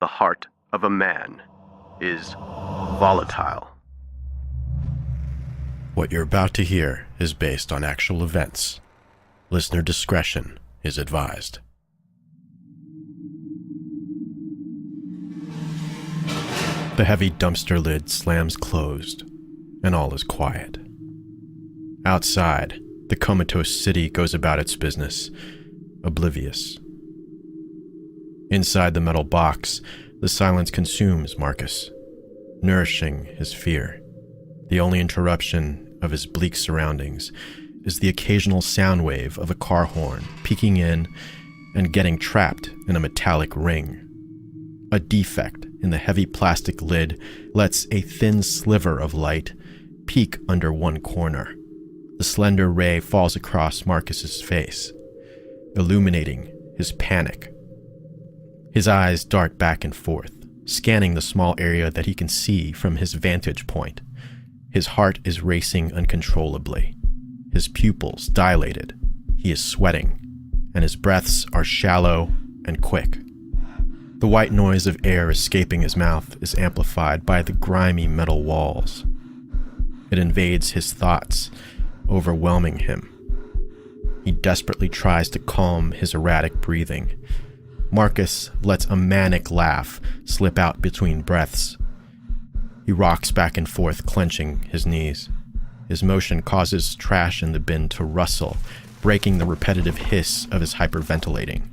heart of a man is volatile. What you're about to hear is based on actual events. Listener discretion is advised. The heavy dumpster lid slams closed, and all is quiet. Outside, the comatose city goes about its business, oblivious. Inside the metal box, the silence consumes Marcus, nourishing his fear. The only interruption of his bleak surroundings is the occasional sound wave of a car horn peeking in and getting trapped in a metallic ring. A defect in the heavy plastic lid lets a thin sliver of light peek under one corner. The slender ray falls across Marcus's face, illuminating his panic. His eyes dart back and forth, scanning the small area that he can see from his vantage point. His heart is racing uncontrollably. His pupils dilated. He is sweating, and his breaths are shallow and quick. The white noise of air escaping his mouth is amplified by the grimy metal walls. It invades his thoughts, overwhelming him. He desperately tries to calm his erratic breathing. Marcus lets a manic laugh slip out between breaths. He rocks back and forth, clenching his knees. His motion causes trash in the bin to rustle, breaking the repetitive hiss of his hyperventilating.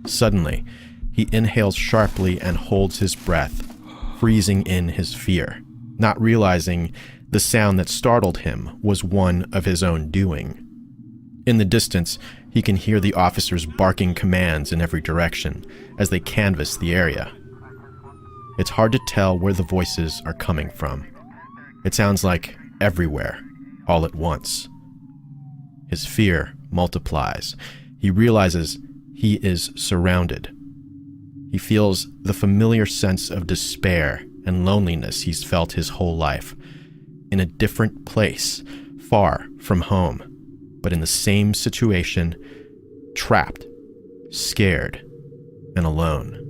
Suddenly, he inhales sharply and holds his breath, freezing in his fear, not realizing the sound that startled him was one of his own doing. In the distance, he can hear the officers barking commands in every direction as they canvass the area. It's hard to tell where the voices are coming from. It sounds like everywhere, all at once. His fear multiplies. He realizes he is surrounded. He feels the familiar sense of despair and loneliness he's felt his whole life, in a different place, far from home, but in the same situation, trapped, scared, and alone.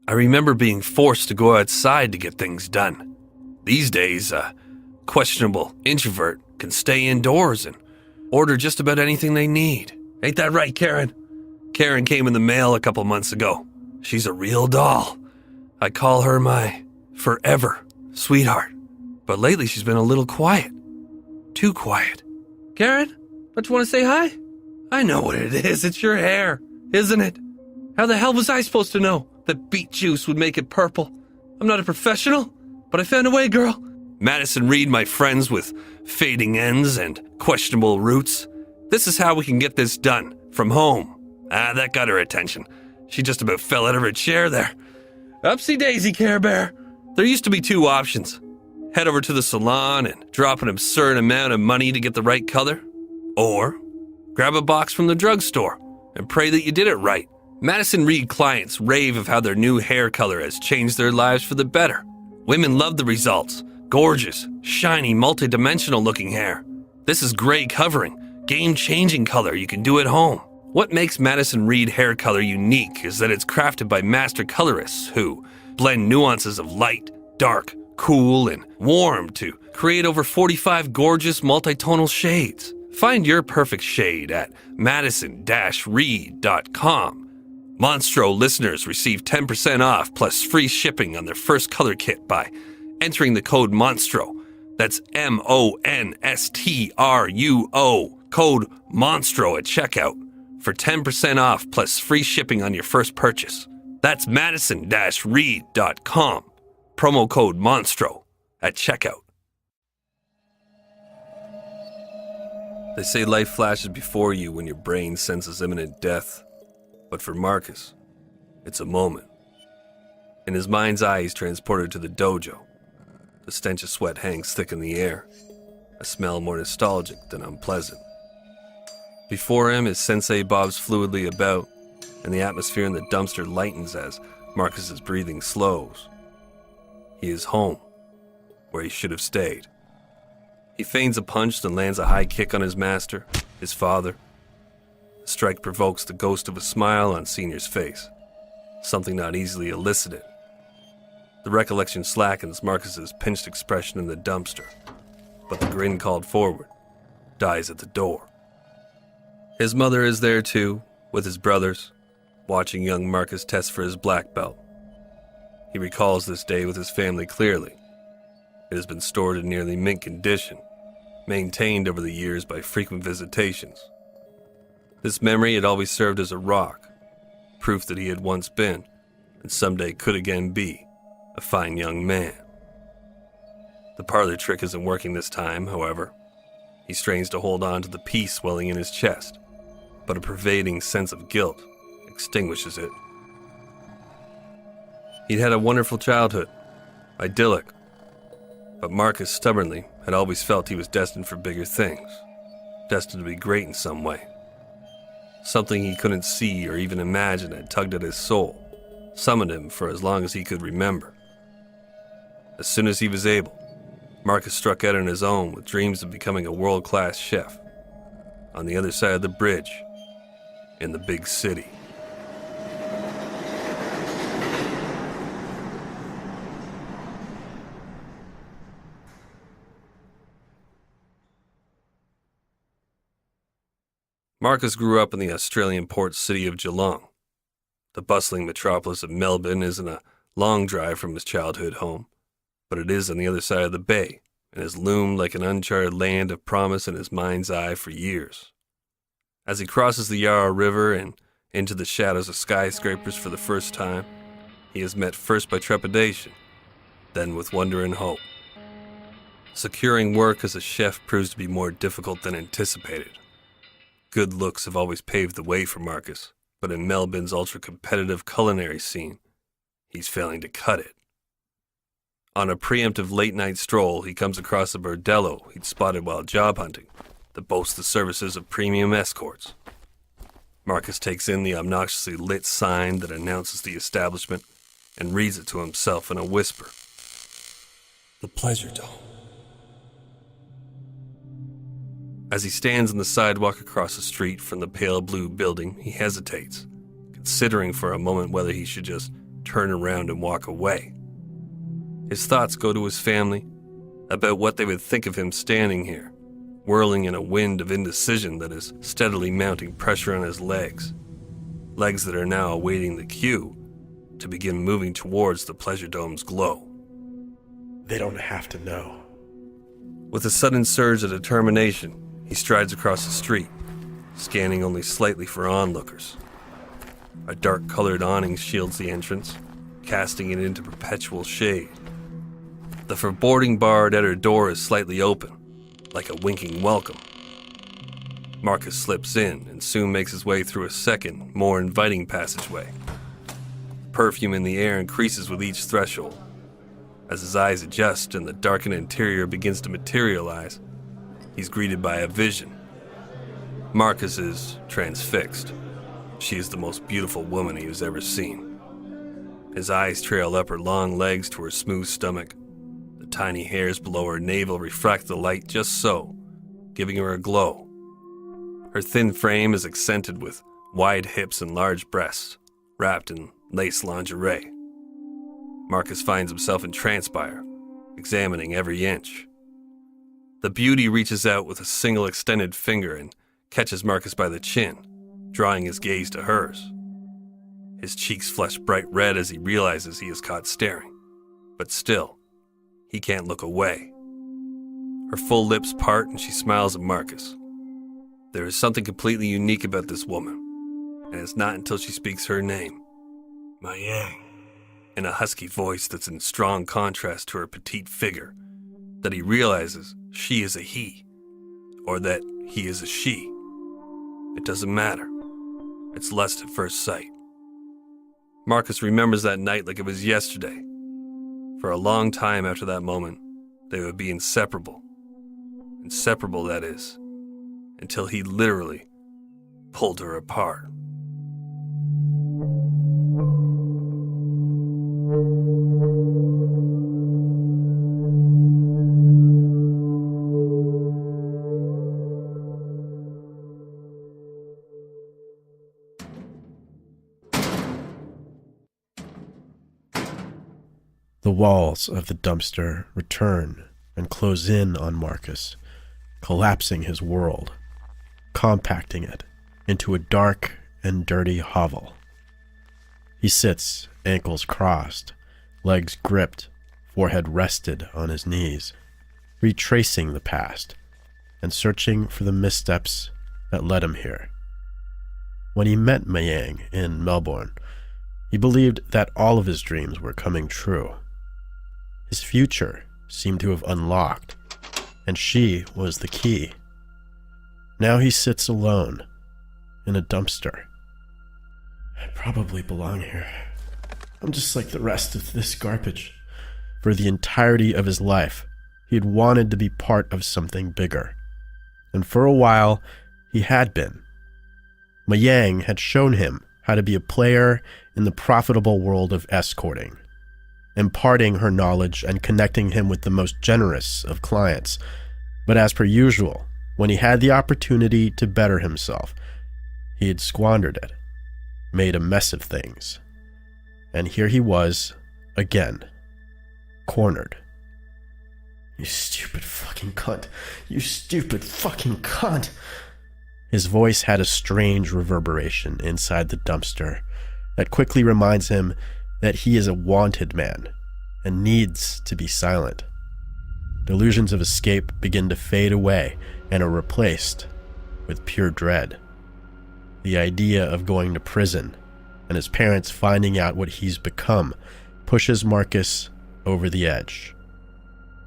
I remember being forced to go outside to get things done. These days, a questionable introvert can stay indoors and order just about anything they need. Ain't that right, Karen? Karen came in the mail a couple months ago. She's a real doll. I call her my forever sweetheart. But lately she's been a little quiet. Too quiet. Karen, don't you want to say hi? I know what it is. It's your hair, isn't it? How the hell was I supposed to know that beet juice would make it purple? I'm not a professional, but I found a way, girl. Madison Reed, my friends with fading ends and questionable roots. This is how we can get this done, from home. That got her attention. She just about fell out of her chair there. Upsy daisy, Care Bear. There used to be two options. Head over to the salon and drop an absurd amount of money to get the right color. Or grab a box from the drugstore and pray that you did it right. Madison Reed clients rave of how their new hair color has changed their lives for the better. Women love the results. Gorgeous, shiny, multi-dimensional looking hair. This is gray covering, game-changing color you can do at home. What makes Madison Reed hair color unique is that it's crafted by master colorists who blend nuances of light, dark, cool, and warm to create over 45 gorgeous multi-tonal shades. Find your perfect shade at madison-reed.com. Monstruo listeners receive 10% off plus free shipping on their first color kit by entering the code Monstruo. That's MONSTRUO, code Monstruo at checkout for 10% off plus free shipping on your first purchase. That's madison-reed.com. Promo code Monstruo at checkout. They say life flashes before you when your brain senses imminent death, but for Marcus, it's a moment. In his mind's eye, he's transported to the dojo. The stench of sweat hangs thick in the air, a smell more nostalgic than unpleasant. Before him, his sensei bobs fluidly about, and the atmosphere in the dumpster lightens as Marcus's breathing slows. He is home, where he should have stayed. He feigns a punch and lands a high kick on his master, his father. The strike provokes the ghost of a smile on Senior's face, something not easily elicited. The recollection slackens Marcus's pinched expression in the dumpster, but the grin called forward dies at the door. His mother is there too, with his brothers, watching young Marcus test for his black belt. He recalls this day with his family clearly. It has been stored in nearly mint condition, maintained over the years by frequent visitations. This memory had always served as a rock, proof that he had once been, and someday could again be, a fine young man. The parlor trick isn't working this time, however. He strains to hold on to the peace swelling in his chest, but a pervading sense of guilt extinguishes it. He'd had a wonderful childhood, idyllic, but Marcus stubbornly had always felt he was destined for bigger things, destined to be great in some way. Something he couldn't see or even imagine had tugged at his soul, summoned him for as long as he could remember. As soon as he was able, Marcus struck out on his own with dreams of becoming a world-class chef on the other side of the bridge in the big city. Marcus grew up in the Australian port city of Geelong. The bustling metropolis of Melbourne isn't a long drive from his childhood home, but it is on the other side of the bay and has loomed like an uncharted land of promise in his mind's eye for years. As he crosses the Yarra River and into the shadows of skyscrapers for the first time, he is met first by trepidation, then with wonder and hope. Securing work as a chef proves to be more difficult than anticipated. Good looks have always paved the way for Marcus, but in Melbourne's ultra-competitive culinary scene, he's failing to cut it. On a preemptive late-night stroll, he comes across a bordello he'd spotted while job hunting that boasts the services of premium escorts. Marcus takes in the obnoxiously lit sign that announces the establishment and reads it to himself in a whisper. The Pleasure Dome. As he stands on the sidewalk across the street from the pale blue building, he hesitates, considering for a moment whether he should just turn around and walk away. His thoughts go to his family, about what they would think of him standing here, whirling in a wind of indecision that is steadily mounting pressure on his legs that are now awaiting the cue to begin moving towards the Pleasure Dome's glow. They don't have to know. With a sudden surge of determination, he strides across the street, scanning only slightly for onlookers. A dark-colored awning shields the entrance, casting it into perpetual shade. The foreboding barred outer door is slightly open, like a winking welcome. Marcus slips in and soon makes his way through a second, more inviting passageway. The perfume in the air increases with each threshold. As his eyes adjust and the darkened interior begins to materialize, he's greeted by a vision. Marcus is transfixed. She is the most beautiful woman he has ever seen. His eyes trail up her long legs to her smooth stomach. The tiny hairs below her navel refract the light just so, giving her a glow. Her thin frame is accented with wide hips and large breasts, wrapped in lace lingerie. Marcus finds himself entranced by her, examining every inch. The beauty reaches out with a single extended finger and catches Marcus by the chin, drawing his gaze to hers. His cheeks flush bright red as he realizes he is caught staring, but still, he can't look away. Her full lips part and she smiles at Marcus. There is something completely unique about this woman, and it's not until she speaks her name, Mayang, in a husky voice that's in strong contrast to her petite figure, that he realizes she is a he, or that he is a she. It doesn't matter. It's lust at first sight. Marcus remembers that night like it was yesterday. For a long time after that moment, they would be inseparable. Inseparable, that is, until he literally pulled her apart. The walls of the dumpster return and close in on Marcus, collapsing his world, compacting it into a dark and dirty hovel. He sits, ankles crossed, legs gripped, forehead rested on his knees, retracing the past and searching for the missteps that led him here. When he met Mayang in Melbourne, he believed that all of his dreams were coming true. His future seemed to have unlocked, and she was the key. Now he sits alone in a dumpster. I probably belong here. I'm just like the rest of this garbage. For the entirety of his life, he had wanted to be part of something bigger. And for a while, he had been. Mayang had shown him how to be a player in the profitable world of escorting, imparting her knowledge and connecting him with the most generous of clients. But as per usual, when he had the opportunity to better himself, he had squandered it, made a mess of things. And here he was, again, cornered. You stupid fucking cunt. You stupid fucking cunt. His voice had a strange reverberation inside the dumpster that quickly reminds him that he is a wanted man and needs to be silent. Delusions of escape begin to fade away and are replaced with pure dread. The idea of going to prison and his parents finding out what he's become pushes Marcus over the edge.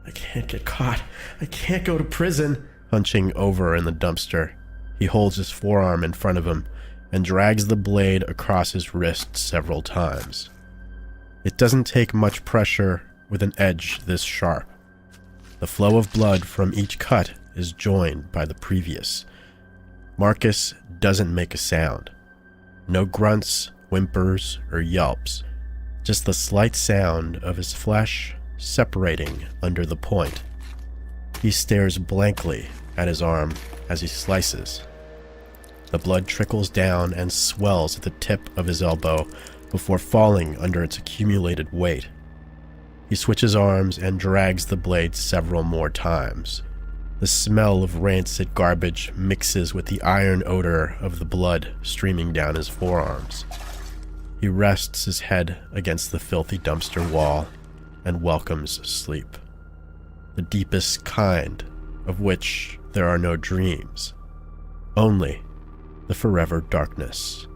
I can't get caught. I can't go to prison. Hunching over in the dumpster, he holds his forearm in front of him and drags the blade across his wrist several times. It doesn't take much pressure with an edge this sharp. The flow of blood from each cut is joined by the previous. Marcus doesn't make a sound. No grunts, whimpers, or yelps. Just the slight sound of his flesh separating under the point. He stares blankly at his arm as he slices. The blood trickles down and swells at the tip of his elbow before falling under its accumulated weight. He switches arms and drags the blade several more times. The smell of rancid garbage mixes with the iron odor of the blood streaming down his forearms. He rests his head against the filthy dumpster wall and welcomes sleep. The deepest kind, of which there are no dreams, only the forever darkness.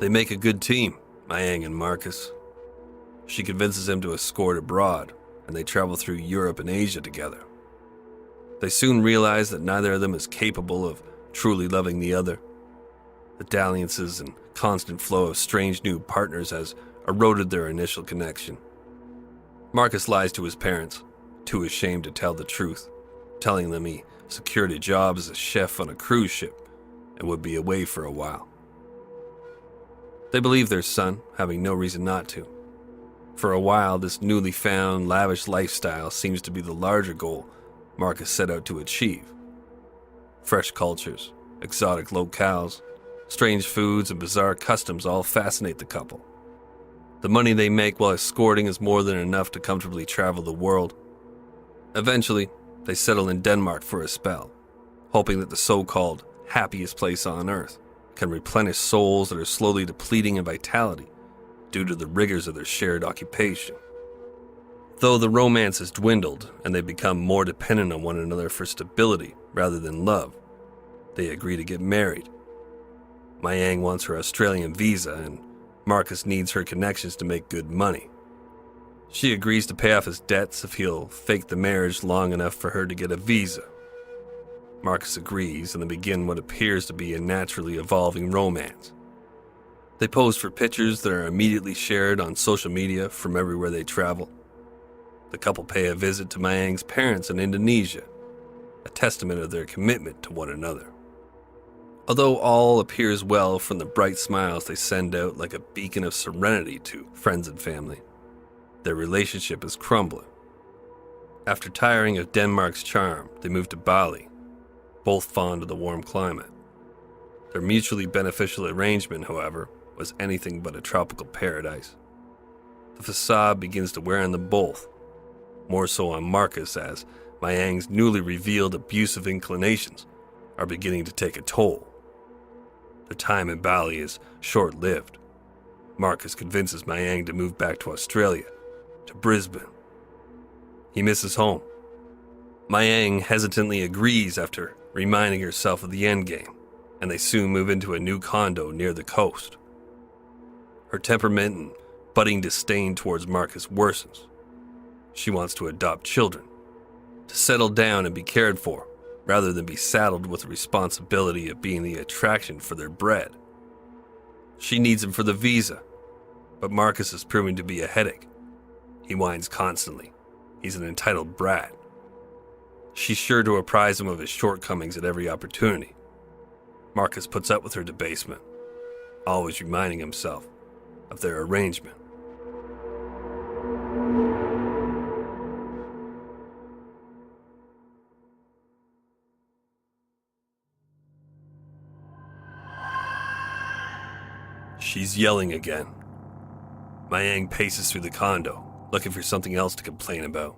They make a good team, Mayang and Marcus. She convinces him to escort abroad, and they travel through Europe and Asia together. They soon realize that neither of them is capable of truly loving the other. The dalliances and constant flow of strange new partners has eroded their initial connection. Marcus lies to his parents, too ashamed to tell the truth, telling them he secured a job as a chef on a cruise ship and would be away for a while. They believe their son, having no reason not to. For a while, this newly found, lavish lifestyle seems to be the larger goal Marcus set out to achieve. Fresh cultures, exotic locales, strange foods, and bizarre customs all fascinate the couple. The money they make while escorting is more than enough to comfortably travel the world. Eventually, they settle in Denmark for a spell, hoping that the so-called happiest place on earth can replenish souls that are slowly depleting in vitality due to the rigors of their shared occupation. Though the romance has dwindled and they become more dependent on one another for stability rather than love, they agree to get married. Mayang wants her Australian visa and Marcus needs her connections to make good money. She agrees to pay off his debts if he'll fake the marriage long enough for her to get a visa. Marcus agrees and they begin what appears to be a naturally evolving romance. They pose for pictures that are immediately shared on social media from everywhere they travel. The couple pay a visit to Mayang's parents in Indonesia, a testament of their commitment to one another. Although all appears well from the bright smiles they send out like a beacon of serenity to friends and family, their relationship is crumbling. After tiring of Denmark's charm, they move to Bali, both fond of the warm climate. Their mutually beneficial arrangement, however, was anything but a tropical paradise. The facade begins to wear on them both, more so on Marcus as Mayang's newly revealed abusive inclinations are beginning to take a toll. Their time in Bali is short-lived. Marcus convinces Mayang to move back to Australia, to Brisbane. He misses home. Mayang hesitantly agrees after reminding herself of the endgame, and they soon move into a new condo near the coast. Her temperament and budding disdain towards Marcus worsens. She wants to adopt children, to settle down and be cared for, rather than be saddled with the responsibility of being the attraction for their bread. She needs him for the visa, but Marcus is proving to be a headache. He whines constantly. He's an entitled brat. She's sure to apprise him of his shortcomings at every opportunity. Marcus puts up with her debasement, always reminding himself of their arrangement. She's yelling again. Mayang paces through the condo, looking for something else to complain about.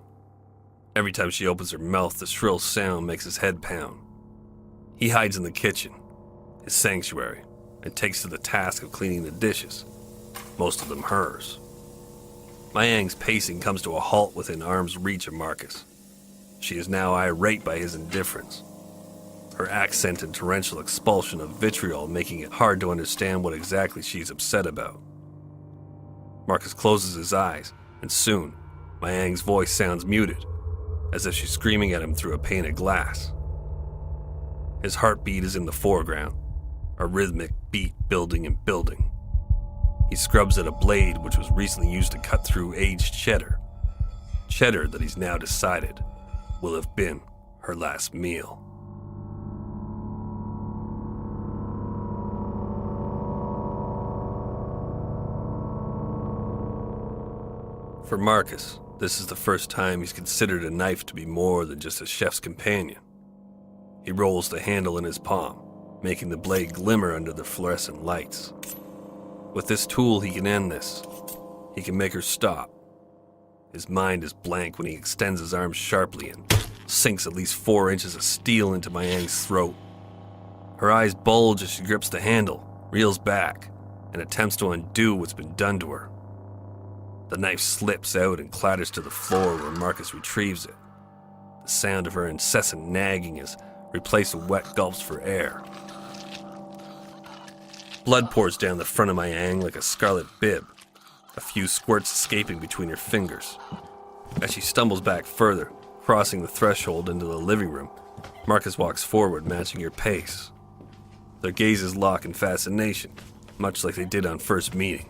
Every time she opens her mouth, the shrill sound makes his head pound. He hides in the kitchen, his sanctuary, and takes to the task of cleaning the dishes, most of them hers. Mayang's pacing comes to a halt within arm's reach of Marcus. She is now irate by his indifference, her accent and torrential expulsion of vitriol making it hard to understand what exactly she's upset about. Marcus closes his eyes, and soon, Mayang's voice sounds muted, as if she's screaming at him through a pane of glass. His heartbeat is in the foreground, a rhythmic beat building and building. He scrubs at a blade which was recently used to cut through aged cheddar that he's now decided will have been her last meal. For Marcus, this is the first time he's considered a knife to be more than just a chef's companion. He rolls the handle in his palm, making the blade glimmer under the fluorescent lights. With this tool, he can end this. He can make her stop. His mind is blank when he extends his arm sharply and sinks at least 4 inches of steel into Mayang's throat. Her eyes bulge as she grips the handle, reels back, and attempts to undo what's been done to her. The knife slips out and clatters to the floor where Marcus retrieves it. The sound of her incessant nagging is replaced with wet gulps for air. Blood pours down the front of Mayang like a scarlet bib, a few squirts escaping between her fingers. As she stumbles back further, crossing the threshold into the living room, Marcus walks forward, matching her pace. Their gazes lock in fascination, much like they did on first meeting.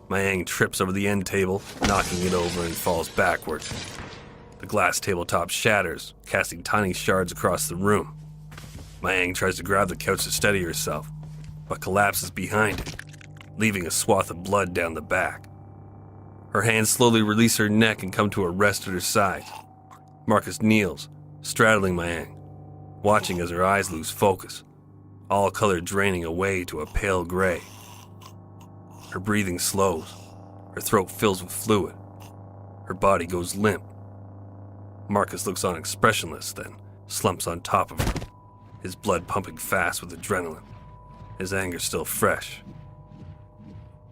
Mayang trips over the end table, knocking it over and falls backward. The glass tabletop shatters, casting tiny shards across the room. Mayang tries to grab the couch to steady herself, but collapses behind it, leaving a swath of blood down the back. Her hands slowly release her neck and come to a rest at her side. Marcus kneels, straddling Mayang, watching as her eyes lose focus, all color draining away to a pale gray. Her breathing slows, her throat fills with fluid, her body goes limp. Marcus looks on expressionless, then slumps on top of her, his blood pumping fast with adrenaline, his anger still fresh.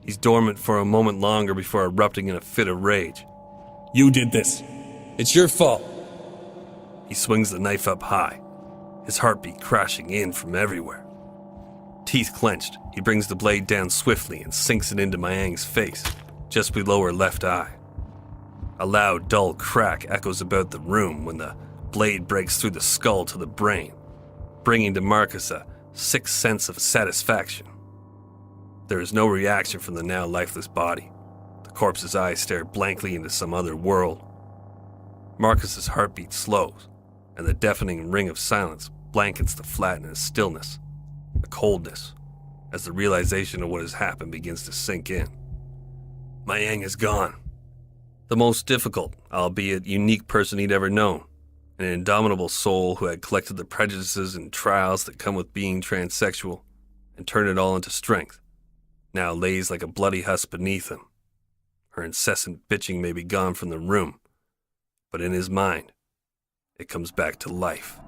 He's dormant for a moment longer before erupting in a fit of rage, You did this. It's your fault. He swings the knife up high, his heartbeat crashing in from everywhere. Teeth clenched, he brings the blade down swiftly and sinks it into Mayang's face, just below her left eye. A loud, dull crack echoes about the room when the blade breaks through the skull to the brain, bringing to Marcus a sick sense of satisfaction. There is no reaction from the now lifeless body. The corpse's eyes stare blankly into some other world. Marcus's heartbeat slows, and the deafening ring of silence blankets the flatness, stillness, the coldness, as the realization of what has happened begins to sink in. Mayang is gone. The most difficult, albeit unique person he'd ever known. An indomitable soul who had collected the prejudices and trials that come with being transsexual and turned it all into strength, now lays like a bloody husk beneath him. Her incessant bitching may be gone from the room, but in his mind, it comes back to life.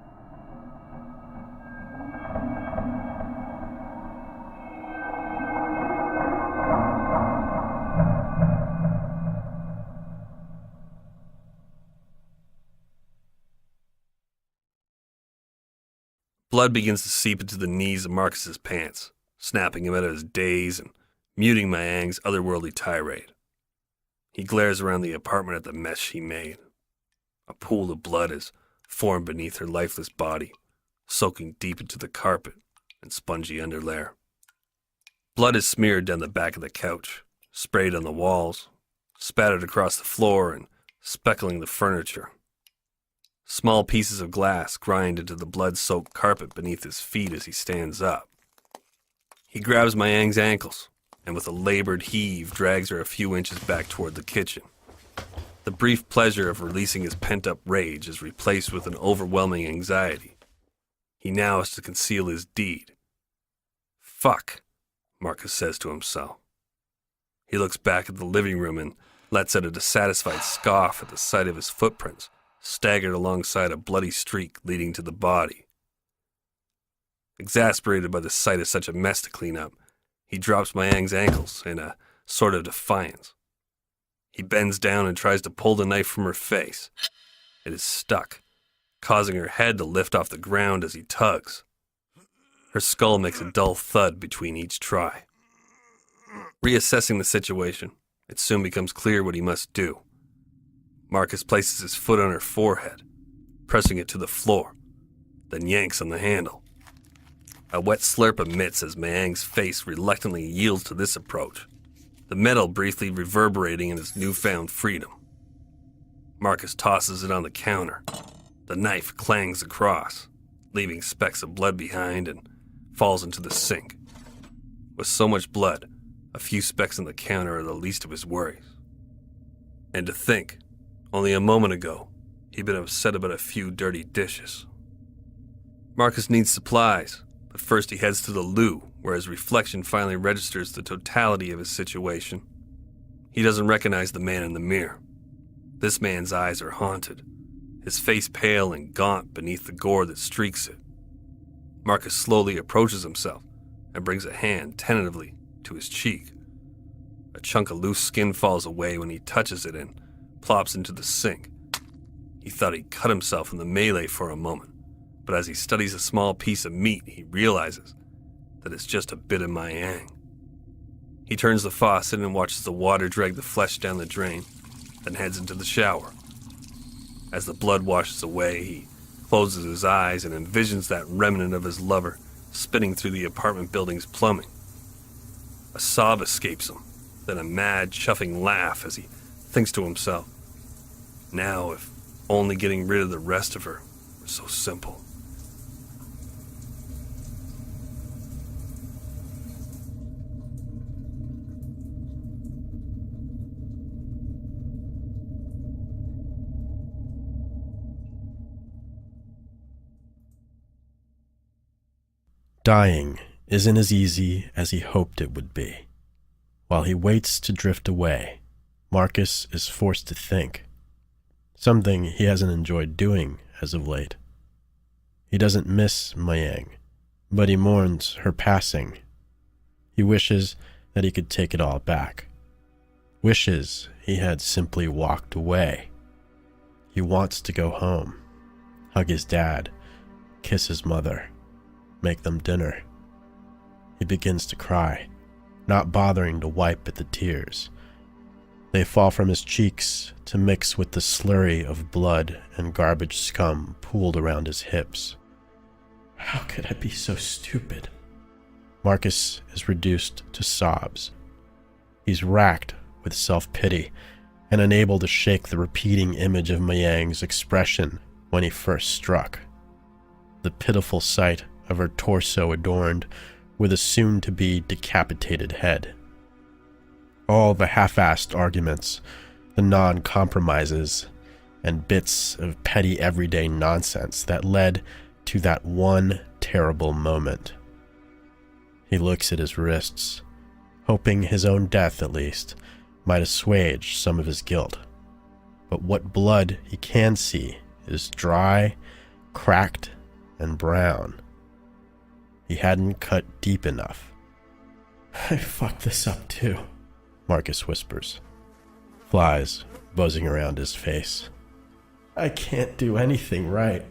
Blood begins to seep into the knees of Marcus's pants, snapping him out of his daze and muting Mayang's otherworldly tirade. He glares around the apartment at the mess she made. A pool of blood is formed beneath her lifeless body, soaking deep into the carpet and spongy underlayer. Blood is smeared down the back of the couch, sprayed on the walls, spattered across the floor and speckling the furniture. Small pieces of glass grind into the blood-soaked carpet beneath his feet as he stands up. He grabs Mayang's ankles, and with a labored heave drags her a few inches back toward the kitchen. The brief pleasure of releasing his pent-up rage is replaced with an overwhelming anxiety. He now has to conceal his deed. Fuck, Marcus says to himself. He looks back at the living room and lets out a dissatisfied scoff at the sight of his footprints, staggered alongside a bloody streak leading to the body. Exasperated by the sight of such a mess to clean up, he drops Mayang's ankles in a sort of defiance. He bends down and tries to pull the knife from her face. It is stuck, causing her head to lift off the ground as he tugs. Her skull makes a dull thud between each try. Reassessing the situation, it soon becomes clear what he must do. Marcus places his foot on her forehead, pressing it to the floor, then yanks on the handle. A wet slurp emits as Mayang's face reluctantly yields to this approach, the metal briefly reverberating in his newfound freedom. Marcus tosses it on the counter. The knife clangs across, leaving specks of blood behind, and falls into the sink. With so much blood, a few specks on the counter are the least of his worries. And to think, only a moment ago, he'd been upset about a few dirty dishes. Marcus needs supplies, but first he heads to the loo, where his reflection finally registers the totality of his situation. He doesn't recognize the man in the mirror. This man's eyes are haunted, his face pale and gaunt beneath the gore that streaks it. Marcus slowly approaches himself and brings a hand tentatively to his cheek. A chunk of loose skin falls away when he touches it and plops into the sink. He thought he'd cut himself in the melee for a moment, but as he studies a small piece of meat, he realizes that it's just a bit of Mayang. He turns the faucet and watches the water drag the flesh down the drain, then heads into the shower. As the blood washes away, he closes his eyes and envisions that remnant of his lover spinning through the apartment building's plumbing. A sob escapes him, then a mad, chuffing laugh as he thinks to himself, now if only getting rid of the rest of her was so simple. Dying isn't as easy as he hoped it would be. While he waits to drift away, Marcus is forced to think, something he hasn't enjoyed doing as of late. He doesn't miss Mayang, but he mourns her passing. He wishes that he could take it all back. wishes he had simply walked away. He wants to go home, hug his dad, kiss his mother, make them dinner. He begins to cry, not bothering to wipe at the tears. They fall from his cheeks to mix with the slurry of blood and garbage scum pooled around his hips. How could I be so stupid? Marcus is reduced to sobs. He's racked with self-pity and unable to shake the repeating image of Mayang's expression when he first struck. The pitiful sight of her torso adorned with a soon-to-be decapitated head. All the half-assed arguments, the non-compromises, and bits of petty everyday nonsense that led to that one terrible moment. He looks at his wrists, hoping his own death, at least, might assuage some of his guilt. But what blood he can see is dry, cracked, and brown. He hadn't cut deep enough. I fucked this up too, Marcus whispers, flies buzzing around his face. I can't do anything right.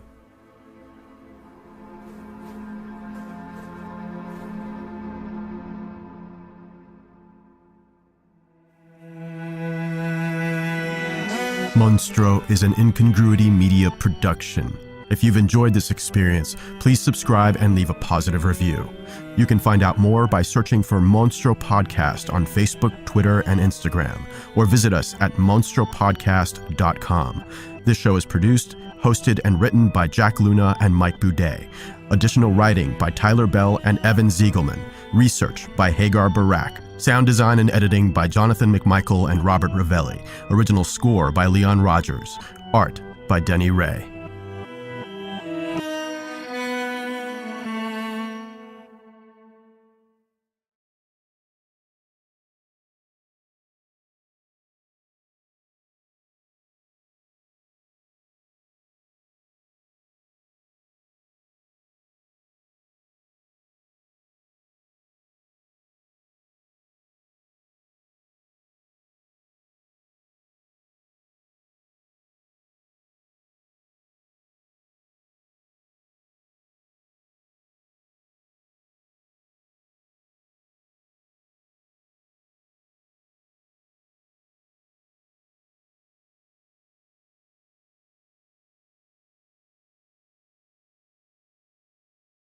Monstruo is an Incongruity Media production. If you've enjoyed this experience, please subscribe and leave a positive review. You can find out more by searching for Monstruo Podcast on Facebook, Twitter, and Instagram, or visit us at monstruopodcast.com. This show is produced, hosted, and written by Jack Luna and Mike Boudet. Additional writing by Tyler Bell and Evan Ziegelman. Research by Hagar Barak. Sound design and editing by Jonathan McMichael and Robert Ravelli. Original score by Leon Rogers. Art by Denny Ray.